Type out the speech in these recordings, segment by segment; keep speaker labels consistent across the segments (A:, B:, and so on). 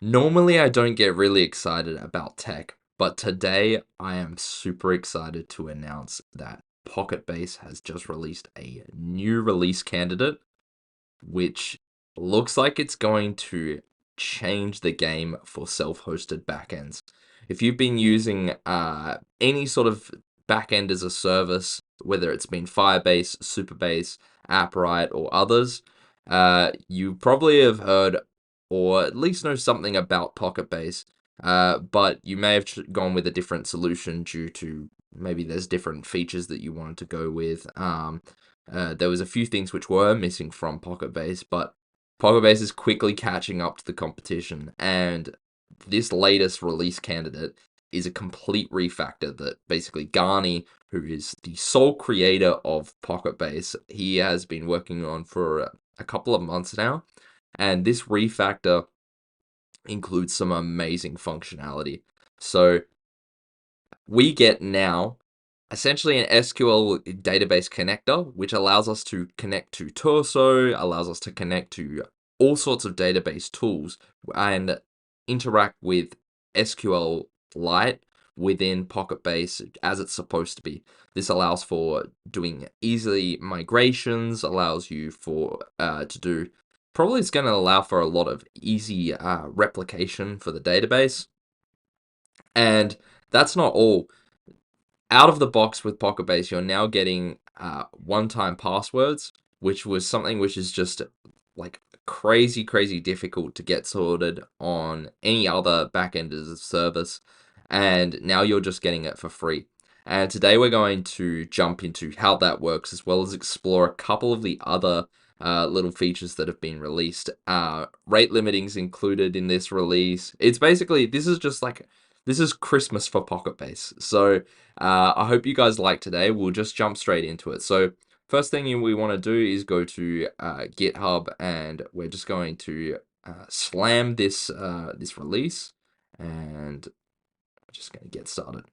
A: Normally, I don't get really excited about tech, but today I am super excited to announce that PocketBase has just released a new release candidate, which looks like it's going to change the game for self-hosted backends. If you've been using any sort of backend as a service, whether it's been Firebase, Superbase, AppWrite, or others, you probably have heard or at least know something about PocketBase, but you may have gone with a different solution due to maybe there's different features that you wanted to go with. There was a few things which were missing from PocketBase, but PocketBase is quickly catching up to the competition, and this latest release candidate is a complete refactor that basically Gani, who is the sole creator of PocketBase, he has been working on for a couple of months now, and this refactor includes some amazing functionality. So we get now essentially an SQL database connector, which allows us to connect to Torso, allows us to connect to all sorts of database tools and interact with SQLite within PocketBase as it's supposed to be. This allows for doing easily migrations, allows you for to do. Probably it's going to allow for a lot of easy replication for the database. And that's not all. Out of the box with PocketBase, you're now getting one-time passwords, which was something which is just like crazy, crazy difficult to get sorted on any other backend as a service. And now you're just getting it for free. And today we're going to jump into how that works, as well as explore a couple of the other little features that have been released. Rate limiting's included in this release. It's basically, this is Christmas for PocketBase. So I hope you guys like today. We'll just jump straight into it. So first thing we want to do is go to GitHub, and we're just going to slam this this release, and I'm just going to get started.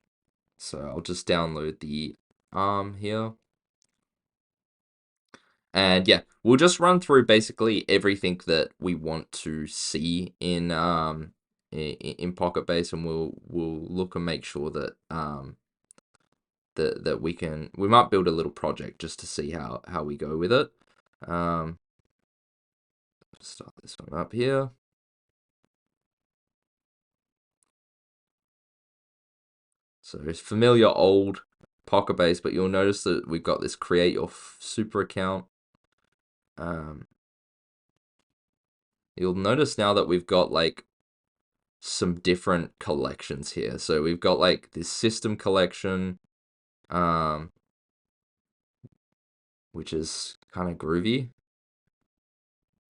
A: So I'll just download the ARM here. And yeah, we'll just run through basically everything that we want to see in PocketBase, and we'll look and make sure that that we might build a little project just to see how we go with it. Start this one up here. So it's familiar old PocketBase, but you'll notice that we've got this create your super account. You'll notice now that we've got like some different collections here. So we've got like this system collection, which is kind of groovy.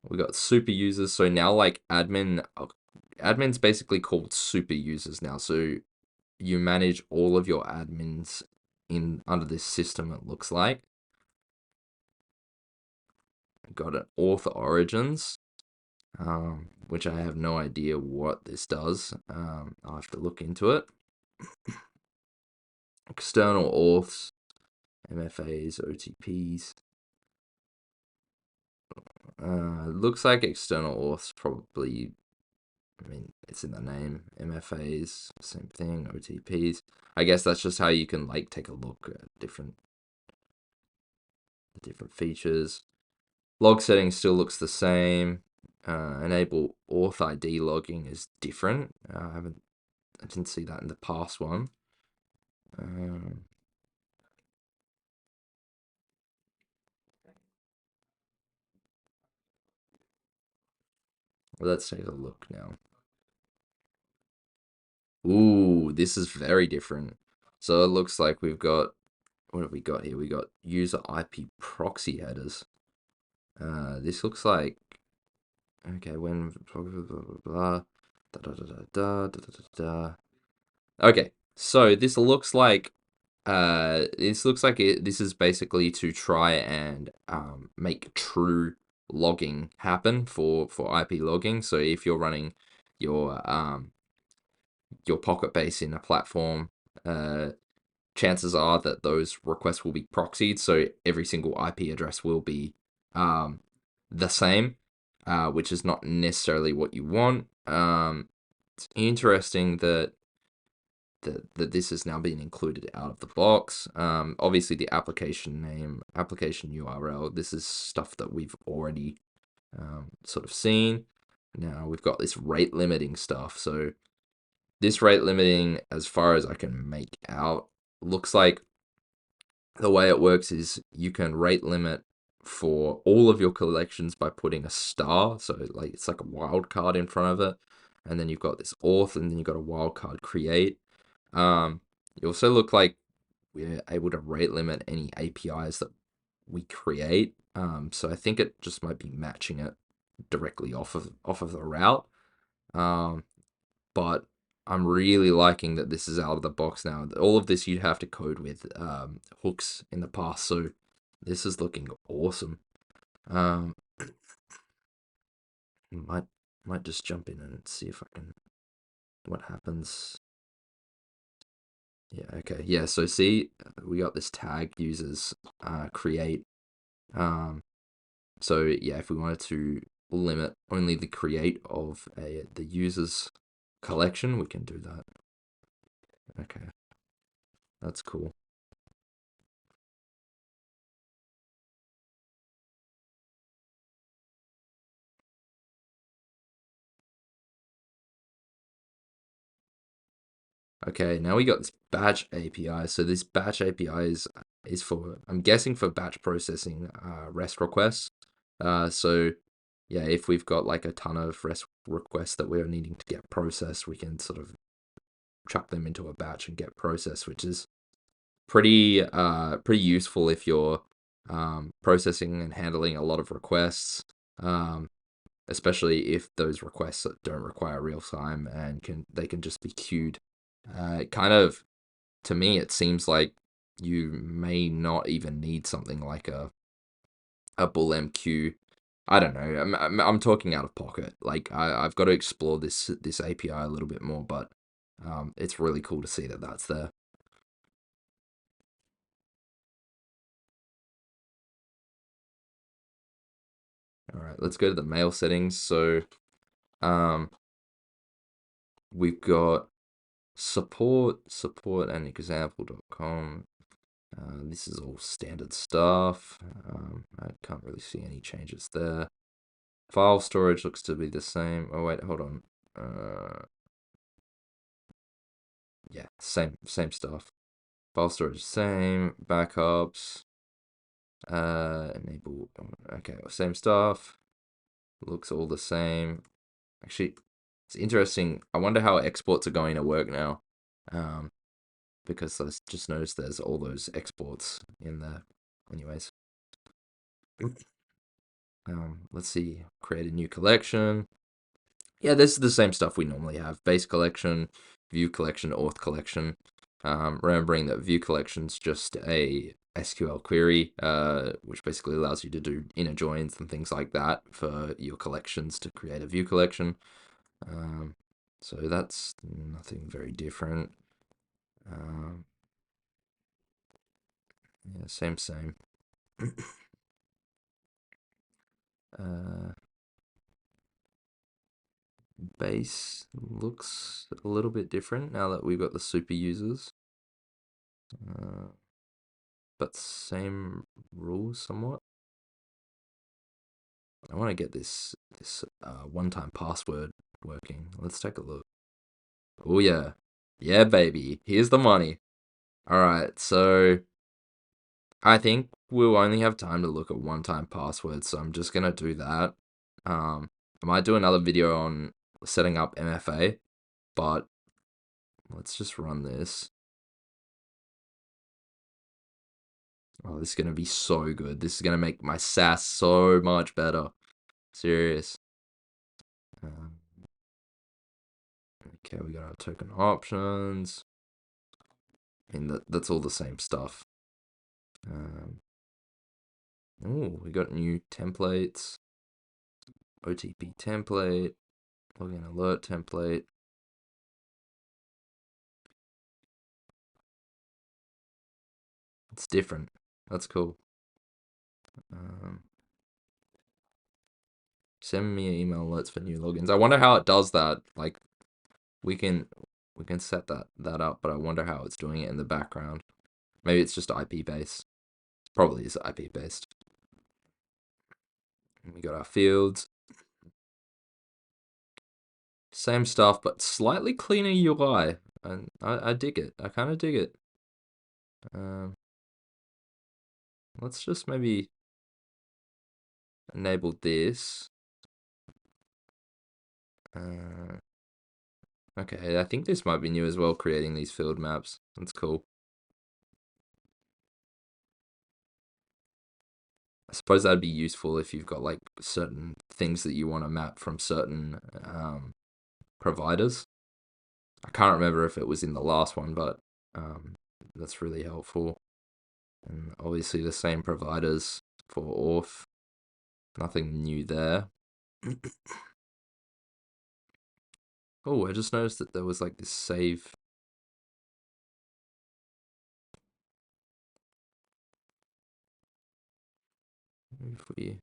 A: We got super users. So now like admin's basically called super users now. So you manage all of your admins in under this system, it looks like. Got an auth origins, which I have no idea what this does. I'll have to look into it. External auths, MFAs, OTPs. Looks like external auths probably, I mean, it's in the name. MFAs, same thing. OTPs. I guess that's just how you can like take a look at different features. Log settings still looks the same. Enable auth ID logging is different. I didn't see that in the past one. Let's take a look now. Ooh, this is very different. So it looks like we've got, what have we got here? We got user IP proxy headers. This looks like, okay, when blah blah blah da da da da da da da da. Okay, so this looks like this is basically to try and make true logging happen for IP logging. So if you're running your PocketBase in a platform, chances are that those requests will be proxied, so every single IP address will be the same, which is not necessarily what you want. It's interesting that this has now been included out of the box. Obviously the application name, application URL, this is stuff that we've already sort of seen. Now we've got this rate limiting stuff. So this rate limiting, as far as I can make out, looks like the way it works is you can rate limit for all of your collections by putting a star. So like it's like a wild card in front of it. And then you've got this auth, and then you've got a wild card create. You also look like we're able to rate limit any APIs that we create. So I think it just might be matching it directly off of the route. But I'm really liking that this is out of the box now. All of this you'd have to code with hooks in the past, so this is looking awesome. Um, might just jump in and see if I can what happens. Yeah, okay. Yeah, so see, we got this tag users create. So yeah, if we wanted to limit only the create of the user's collection, we can do that. Okay, that's cool. Okay, now we got this batch API. So this batch API is for, I'm guessing, for batch processing REST requests. So yeah, if we've got like a ton of REST requests that we're needing to get processed, we can sort of chuck them into a batch and get processed, which is pretty useful if you're processing and handling a lot of requests. Especially if those requests don't require real time and they can just be queued. Kind of, to me, it seems like you may not even need something like a bull MQ. I don't know. I'm talking out of pocket. Like I've got to explore this API a little bit more, but it's really cool to see that that's there. All right, let's go to the mail settings. So um, we've got support and example.com. This is all standard stuff. I can't really see any changes there. File storage looks to be the same. Oh wait, hold on. Yeah, same stuff. File storage same. Backups. Enable. Okay, same stuff. Looks all the same. Actually, it's interesting. I wonder how exports are going to work now. Because I just noticed there's all those exports in there. Anyways. Let's see. Create a new collection. Yeah, this is the same stuff we normally have. Base collection, view collection, auth collection. Remembering that view collection's just a SQL query, which basically allows you to do inner joins and things like that for your collections to create a view collection. So that's nothing very different. Yeah, same. Base looks a little bit different now that we've got the super users. But same rules somewhat. I want to get this one-time password working. Let's take a look. Oh yeah, yeah, baby. Here's the money. All right, so I think we'll only have time to look at one-time passwords, so I'm just gonna do that. I might do another video on setting up MFA, but let's just run this. Oh, this is gonna be so good. This is gonna make my SaaS so much better. Serious. Okay, we got our token options. And that's all the same stuff. Oh, we got new templates. OTP template. Login alert template. It's different. That's cool. Send me email alerts for new logins. I wonder how it does that. Like, we can set that up, but I wonder how it's doing it in the background. Maybe it's just IP based. Probably is IP based. We got our fields. Same stuff, but slightly cleaner UI. And I dig it. I kind of dig it. Let's just maybe enable this. Okay, I think this might be new as well, creating these field maps. That's cool. I suppose that'd be useful if you've got like certain things that you want to map from certain providers. I can't remember if it was in the last one, but that's really helpful. And obviously the same providers for auth. Nothing new there. Oh, I just noticed that there was like this save. If we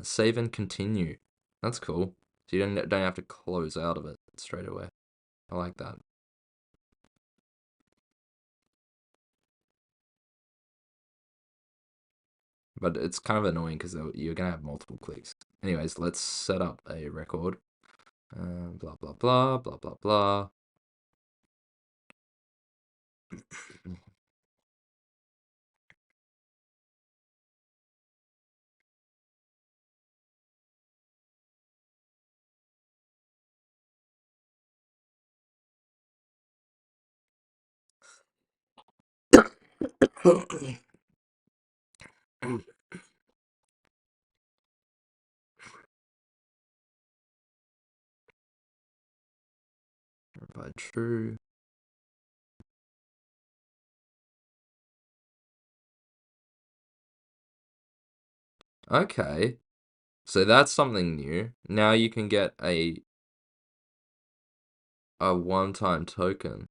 A: save and continue. That's cool. So you don't have to close out of it straight away. I like that. But it's kind of annoying because you're gonna have multiple clicks. Anyways, let's set up a record. Blah blah blah blah blah blah. Provide true. Okay, so that's something new. Now you can get a one-time token.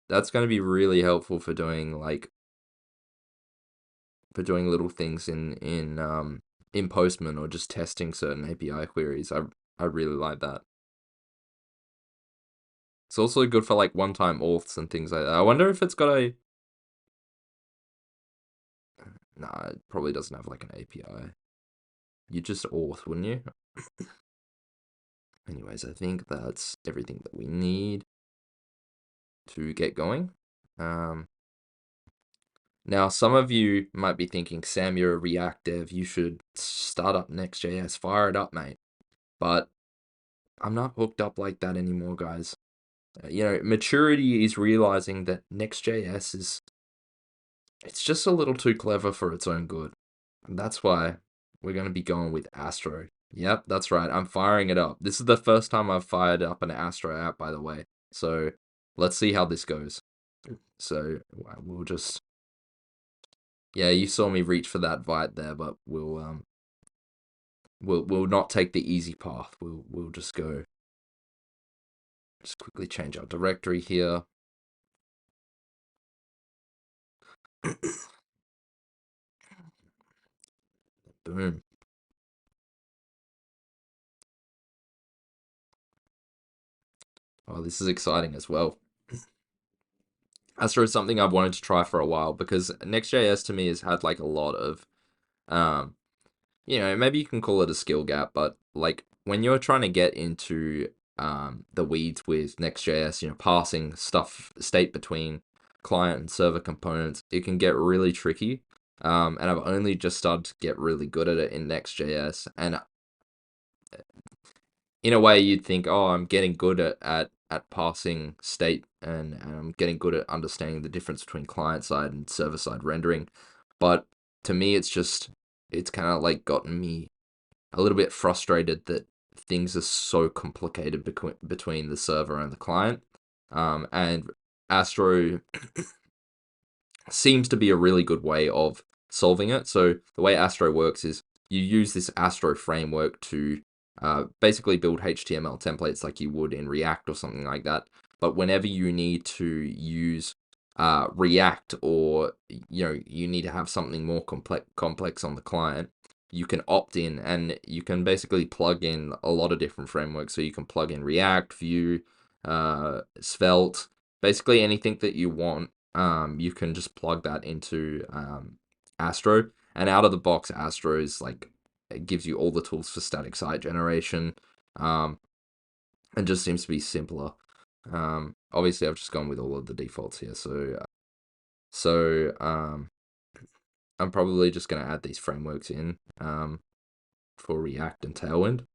A: That's going to be really helpful for doing little things in Postman or just testing certain API queries. I really like that. It's also good for like one-time auths and things like that. I wonder if it's got a... Nah, it probably doesn't have like an API. You just auth, wouldn't you? Anyways, I think that's everything that we need to get going. Now, some of you might be thinking, Sam, you're a React dev. You should start up Next.js. Fire it up, mate. But I'm not hooked up like that anymore, guys. Maturity is realizing that Next.js it's just a little too clever for its own good. And that's why we're going to be going with Astro. Yep, that's right. I'm firing it up. This is the first time I've fired up an Astro app, by the way. So let's see how this goes. So we'll just... Yeah, you saw me reach for that Vite there, but we'll not take the easy path. We'll just go. Just quickly change our directory here. Boom. Oh, this is exciting as well. Astro is something I've wanted to try for a while because Next.js to me has had like a lot of, maybe you can call it a skill gap, but like when you're trying to get into the weeds with Next.js, parsing state between client and server components, it can get really tricky. And I've only just started to get really good at it in Next.js. And in a way, you'd think, oh, I'm getting good at parsing state and I'm getting good at understanding the difference between client side and server side rendering. But to me, it's kind of like gotten me a little bit frustrated that things are so complicated between the server and the client. And Astro seems to be a really good way of solving it. So the way Astro works is you use this Astro framework to basically build HTML templates like you would in React or something like that. But whenever you need to use React, or you need to have something more complex on the client, you can opt in, and you can basically plug in a lot of different frameworks. So you can plug in React, Vue, Svelte, basically anything that you want. You can just plug that into Astro, and out of the box, Astro is like, it gives you all the tools for static site generation, and just seems to be simpler. Obviously, I've just gone with all of the defaults here, so I'm probably just going to add these frameworks in for React and Tailwind.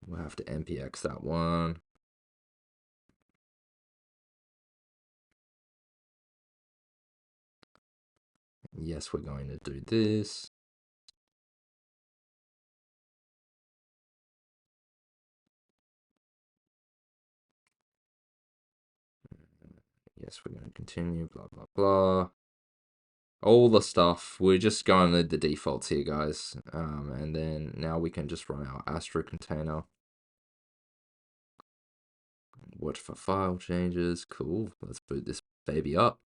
A: We'll have to npx that one. Yes, we're going to do this. Yes, we're going to continue, blah, blah, blah. All the stuff. We're just going with the defaults here, guys. And then now we can just run our Astro container. Watch for file changes. Cool. Let's boot this baby up.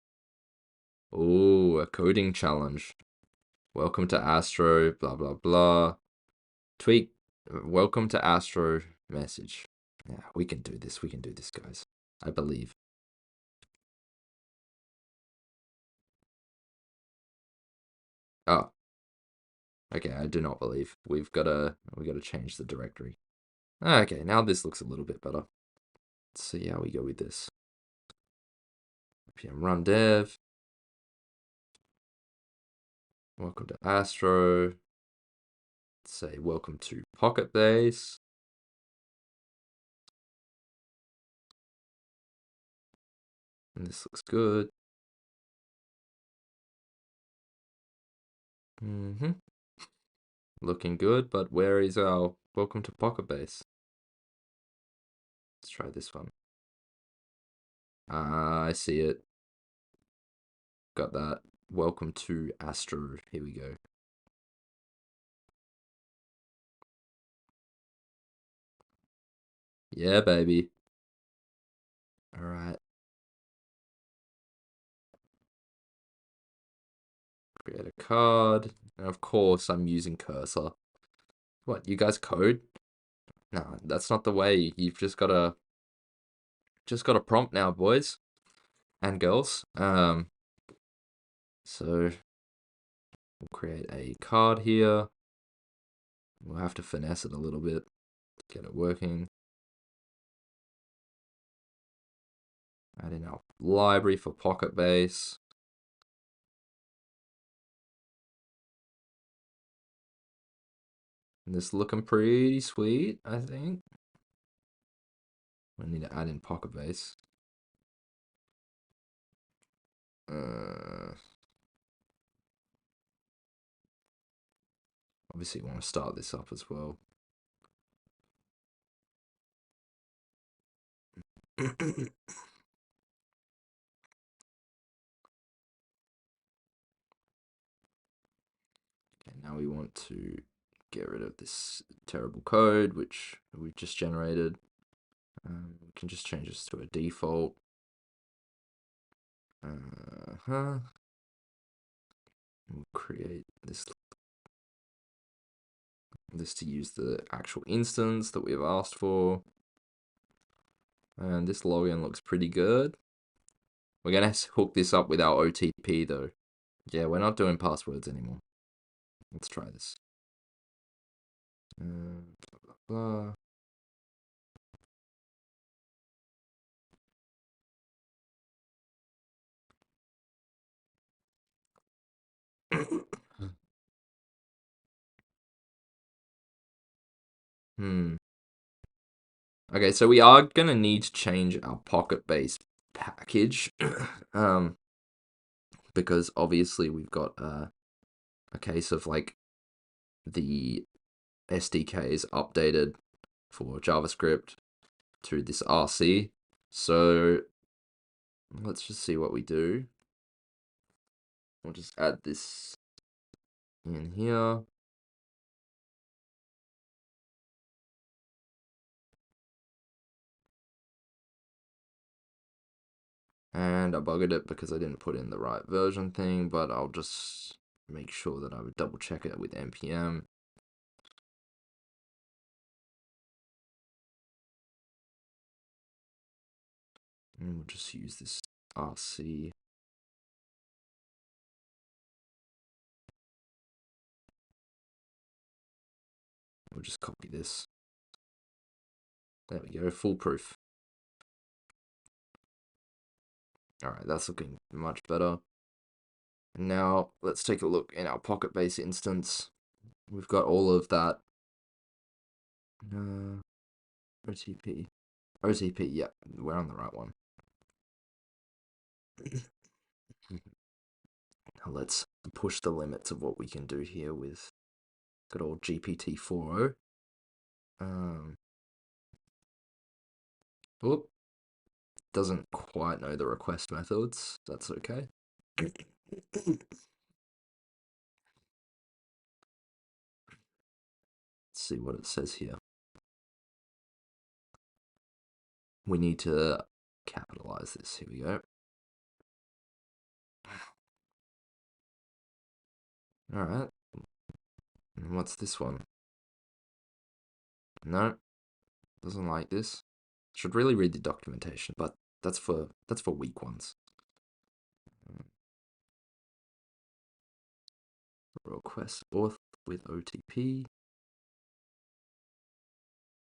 A: Oh, a coding challenge. Welcome to Astro, blah, blah, blah. Tweak, welcome to Astro message. Yeah, we can do this. We can do this, guys. I believe. Oh. Okay, I do not believe. We gotta change the directory. Okay, now this looks a little bit better. Let's see how we go with this. npm run dev. Welcome to Astro. Let's say welcome to PocketBase. And this looks good. Looking good, but where is our welcome to PocketBase? Let's try this one. I see it. Got that. Welcome to Astro. Here we go. Yeah, baby. All right. Create a card. And of course, I'm using cursor. What, you guys code? No, that's not the way. You've just got a prompt now, boys and girls. So we'll create a card here. We'll have to finesse it a little bit to get it working. Add in our library for PocketBase. And this looking pretty sweet, I think. We need to add in PocketBase. Obviously, you want to start this up as well. Okay, now we want to get rid of this terrible code, which we just generated. We can just change this to a default. We'll create this to use the actual instance that we've asked for. And this login looks pretty good. We're going to hook this up with our OTP though. Yeah, we're not doing passwords anymore. Let's try this. Blah, blah, blah. Okay, so we are going to need to change our PocketBase package. Because obviously we've got a case of like the SDK is updated for JavaScript to this RC. So let's just see what we do. We'll just add this in here. And I buggered it because I didn't put in the right version thing, but I'll just make sure that I would double check it with npm. And we'll just use this RC. We'll just copy this. There we go, foolproof. Alright, that's looking much better. Now, let's take a look in our PocketBase instance. We've got all of that. OTP. OTP, yeah, we're on the right one. Now let's push the limits of what we can do here with good old GPT-4o. Whoop. Doesn't quite know the request methods. That's okay. Let's see what it says here. We need to capitalize this. Here we go. Alright. And what's this one? No. Doesn't like this. Should really read the documentation, but that's for weak ones. Request auth with OTP.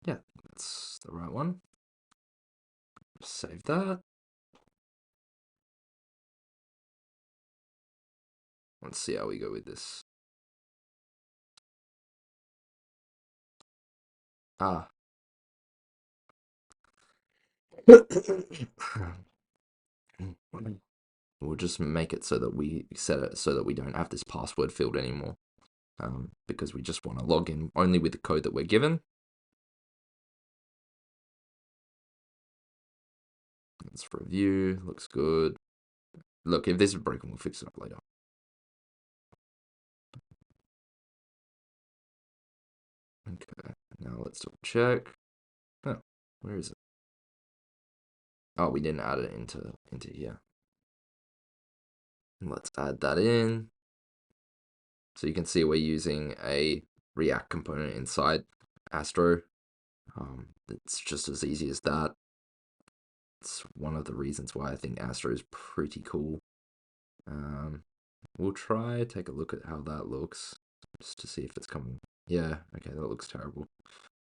A: Yeah, that's the right one. Save that. Let's see how we go with this. Ah. We'll just make it so that we set it so that we don't have this password field anymore. Because we just want to log in only with the code that we're given. Let's review. Looks good. Look, if this is broken, we'll fix it up later. Okay, now let's double check. Oh, where is it? Oh, we didn't add it into here. Let's add that in. So you can see we're using a React component inside Astro. It's just as easy as that. It's one of the reasons why I think Astro is pretty cool. We'll take a look at how that looks, just to see if it's coming. Yeah, okay, that looks terrible.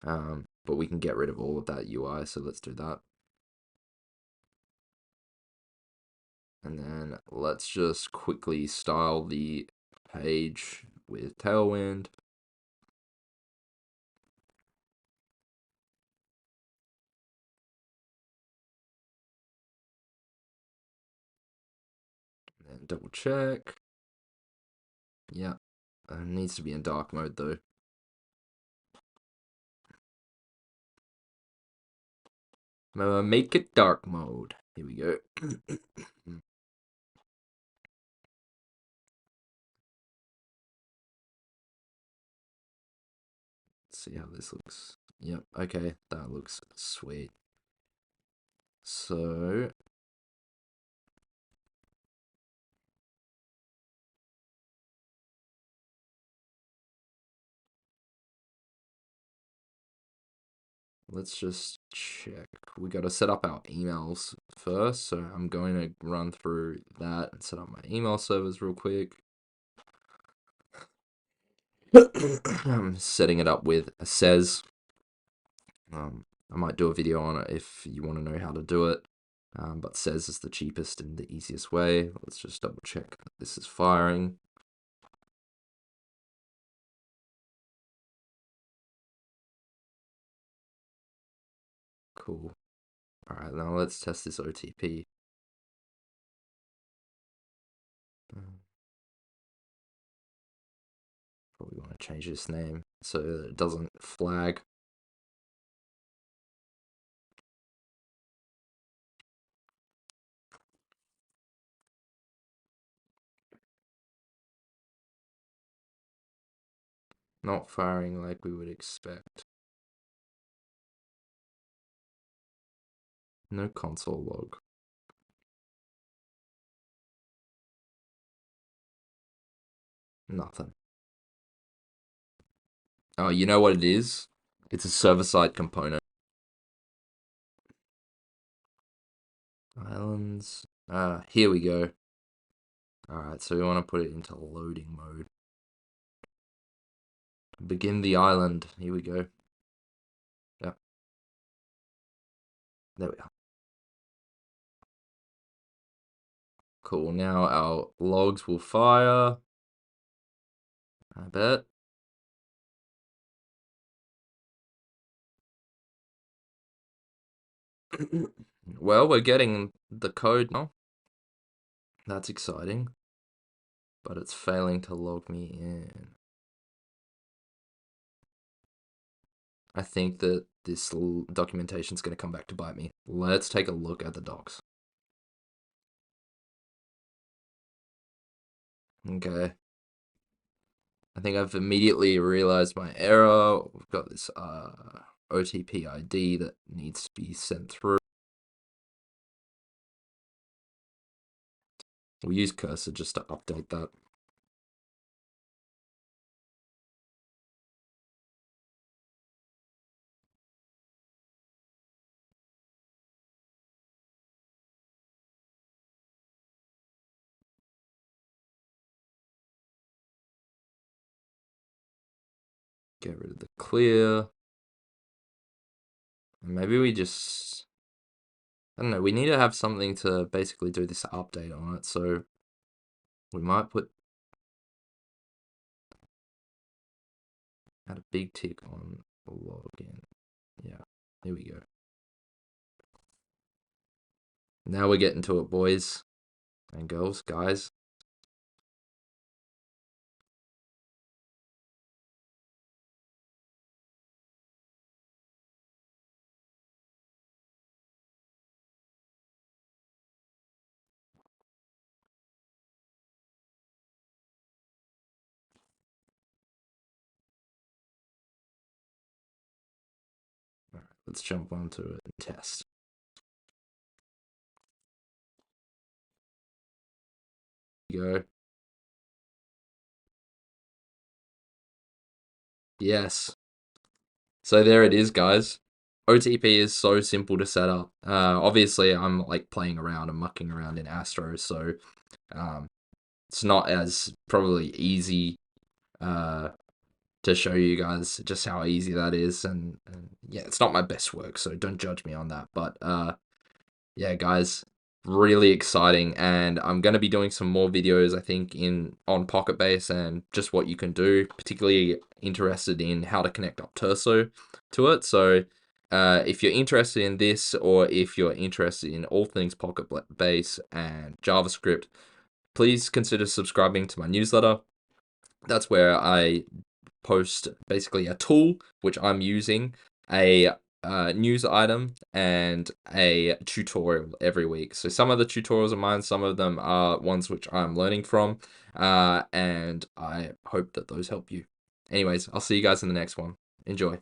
A: But we can get rid of all of that UI, so let's do that. And then let's just quickly style the page with Tailwind. And double check. Yeah, it needs to be in dark mode though. Make it dark mode. Here we go. See how this looks. Yep, okay, that looks sweet. So let's just check. We got to set up our emails first, so I'm going to run through that and set up my email servers real quick. I'm setting it up with a says. I might do a video on it if you want to know how to do it. But says is the cheapest and the easiest way. Let's just double check that this is firing. Cool. Alright, now let's test this OTP. Probably want to change this name so that it doesn't flag. Not firing like we would expect. No console log. Nothing. Oh, you know what it is? It's a server-side component. Islands. Here we go. Alright, so we want to put it into loading mode. Begin the island. Here we go. Yep. There we are. Cool. Now our logs will fire. I bet. Well, we're getting the code now. That's exciting. But it's failing to log me in. I think that this documentation is going to come back to bite me. Let's take a look at the docs. Okay. I think I've immediately realized my error. We've got this OTP ID that needs to be sent through. We'll use cursor just to update that. Get rid of the clear. And maybe we just, I don't know, we need to have something to basically do this update on it. So we might add a big tick on login. Yeah, here we go. Now we're getting to it, boys and girls, guys. All right, let's jump onto it and test. Go. Yes. So there it is, guys. OTP is so simple to set up. Obviously, I'm like playing around and mucking around in Astro, so it's not as probably easy to show you guys just how easy that is. And yeah, it's not my best work, so don't judge me on that. But yeah, guys, really exciting, and I'm gonna be doing some more videos, I think, on PocketBase and just what you can do. Particularly interested in how to connect up Terso to it. So if you're interested in this, or if you're interested in all things PocketBase and JavaScript, please consider subscribing to my newsletter. That's where I post basically a tool which I'm using, a news item, and a tutorial every week. So some of the tutorials are mine, some of them are ones which I'm learning from, and I hope that those help you. Anyways, I'll see you guys in the next one. Enjoy.